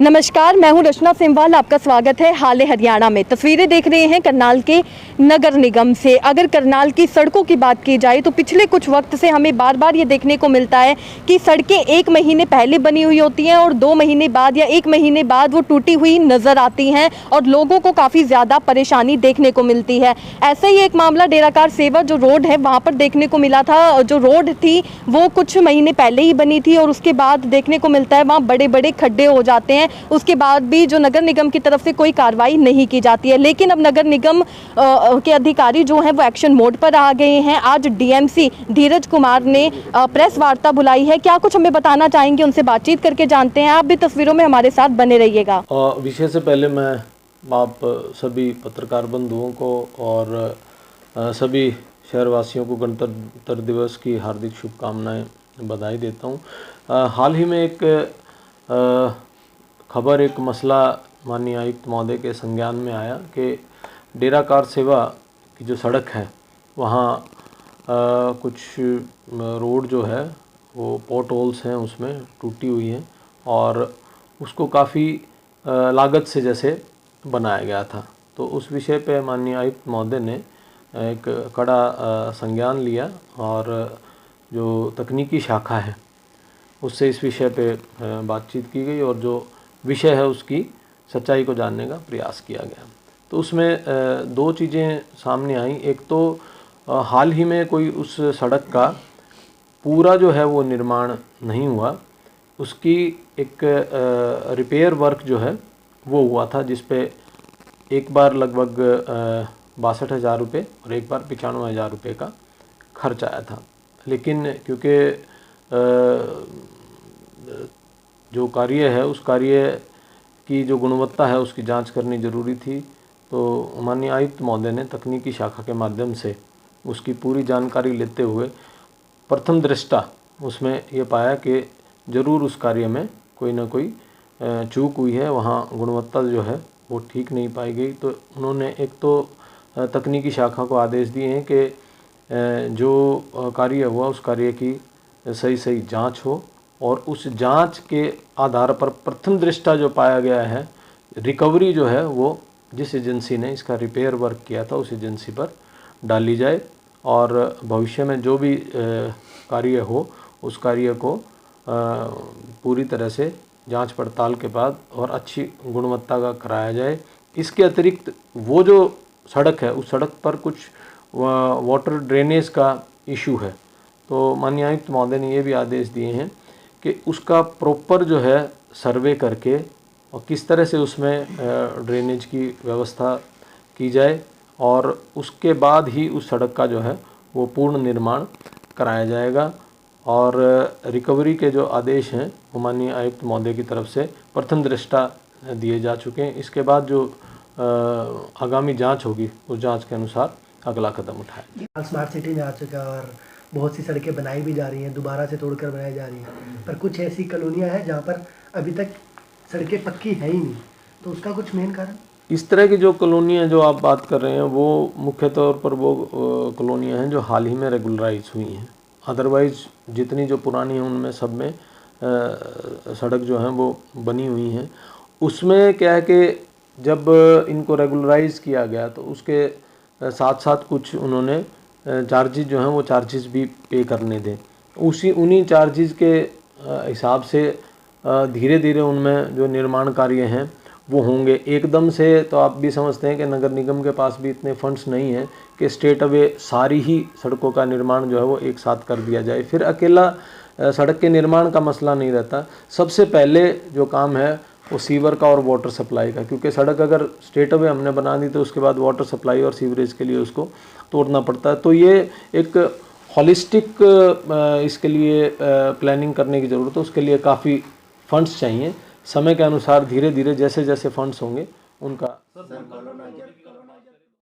नमस्कार, मैं हूं रचना सिमवाल। आपका स्वागत है हाल हरियाणा में। तस्वीरें देख रहे हैं करनाल के नगर निगम से। अगर करनाल की सड़कों की बात की जाए तो पिछले कुछ वक्त से हमें बार बार ये देखने को मिलता है कि सड़कें 1 महीने पहले बनी हुई होती हैं और 2 महीने बाद या 1 महीने बाद वो टूटी हुई नज़र आती हैं और लोगों को काफ़ी ज़्यादा परेशानी देखने को मिलती है। ऐसे ही एक मामला डेराकार सेवा जो रोड है वहाँ पर देखने को मिला था। जो रोड थी वो कुछ महीने पहले ही बनी थी और उसके बाद देखने को मिलता है वहाँ बड़े बड़े खड्डे हो जाते हैं। उसके बाद भी जो नगर निगम की तरफ से कोई कार्रवाई नहीं की जाती है। लेकिन अब नगर निगम के अधिकारी जो हैं वो एक्शन मोड पर आ गए हैं। आज डीएमसी धीरज कुमार ने प्रेस वार्ता बुलाई है। क्या कुछ हमें बताना चाहेंगे, उनसे बातचीत करके जानते हैं। आप भी तस्वीरों में हमारे साथ बने रहिएगा। विषय से पहले मैं आप सभी पत्रकार बंधुओं को और सभी शहरवासियों को गणतंत्र दिवस की हार्दिक शुभकामनाएं, बधाई देता हूं। हाल ही में एक खबर, एक मसला माननीय आयुक्त महोदय के संज्ञान में आया कि डेराकार सेवा की जो सड़क है वहाँ कुछ रोड जो है वो पॉट होल्स हैं, उसमें टूटी हुई हैं और उसको काफ़ी लागत से जैसे बनाया गया था। तो उस विषय पे माननीय आयुक्त महोदय ने एक कड़ा संज्ञान लिया और जो तकनीकी शाखा है उससे इस विषय पे बातचीत की गई और जो विषय है उसकी सच्चाई को जानने का प्रयास किया गया। तो उसमें 2 चीज़ें सामने आई। एक तो हाल ही में कोई उस सड़क का पूरा जो है वो निर्माण नहीं हुआ, उसकी एक रिपेयर वर्क जो है वो हुआ था, जिस पे एक बार लगभग 62,000 रुपये और एक बार 95,000 रुपये का खर्च आया था। लेकिन क्योंकि जो कार्य है उस कार्य की जो गुणवत्ता है उसकी जांच करनी ज़रूरी थी, तो माननीय आयुक्त महोदय ने तकनीकी शाखा के माध्यम से उसकी पूरी जानकारी लेते हुए प्रथम दृष्टा उसमें ये पाया कि ज़रूर उस कार्य में कोई ना कोई चूक हुई है, वहाँ गुणवत्ता जो है वो ठीक नहीं पाई गई। तो उन्होंने एक तो तकनीकी शाखा को आदेश दिए हैं कि जो कार्य हुआ उस कार्य की सही जांच हो और उस जांच के आधार पर प्रथम दृष्टा जो पाया गया है, रिकवरी जो है वो जिस एजेंसी ने इसका रिपेयर वर्क किया था उस एजेंसी पर डाली जाए और भविष्य में जो भी कार्य हो उस कार्य को पूरी तरह से जांच पड़ताल के बाद और अच्छी गुणवत्ता का कराया जाए। इसके अतिरिक्त वो जो सड़क है उस सड़क पर कुछ वाटर ड्रेनेज का इशू है, तो माननीय आयुक्त महोदय ने ये भी आदेश दिए हैं कि उसका प्रॉपर जो है सर्वे करके और किस तरह से उसमें ड्रेनेज की व्यवस्था की जाए और उसके बाद ही उस सड़क का जो है वो पूर्ण निर्माण कराया जाएगा। और रिकवरी के जो आदेश हैं वो माननीय आयुक्त महोदय की तरफ से प्रथम दृष्टा दिए जा चुके हैं। इसके बाद जो आगामी जांच होगी उस जांच के अनुसार अगला कदम उठाएंगे। स्मार्ट सिटी में आ चुका है और बहुत सी सड़कें बनाई भी जा रही हैं, दोबारा से तोड़कर बनाई जा रही हैं, पर कुछ ऐसी कॉलोनियां हैं जहां पर अभी तक सड़कें पक्की है ही नहीं। तो उसका कुछ मेन कारण इस तरह की जो कॉलोनियाँ जो आप बात कर रहे हैं वो मुख्य तौर पर वो कॉलोनियाँ हैं जो हाल ही में रेगुलराइज हुई हैं। अदरवाइज़ जितनी जो पुरानी हैं उनमें सब में सड़क जो हैं वो बनी हुई हैं। उसमें क्या है कि जब इनको रेगुलराइज किया गया तो उसके साथ साथ कुछ उन्होंने चार्जेस जो हैं वो चार्जेस भी पे करने थे। उन्हीं चार्जेस के हिसाब से धीरे धीरे उनमें जो निर्माण कार्य हैं वो होंगे। एकदम से तो आप भी समझते हैं कि नगर निगम के पास भी इतने फंड्स नहीं हैं कि स्ट्रेट अवे सारी ही सड़कों का निर्माण जो है वो एक साथ कर दिया जाए। फिर अकेला सड़क के निर्माण का मसला नहीं रहता, सबसे पहले जो काम है वो सीवर का और वाटर सप्लाई का, क्योंकि सड़क अगर स्ट्रेट अवे हमने बना दी तो उसके बाद वाटर सप्लाई और सीवरेज के लिए उसको तोड़ना पड़ता है। तो ये एक हॉलिस्टिक इसके लिए प्लानिंग करने की ज़रूरत है। उसके लिए काफ़ी फंड्स चाहिए। समय के अनुसार धीरे धीरे जैसे जैसे फंड्स होंगे उनका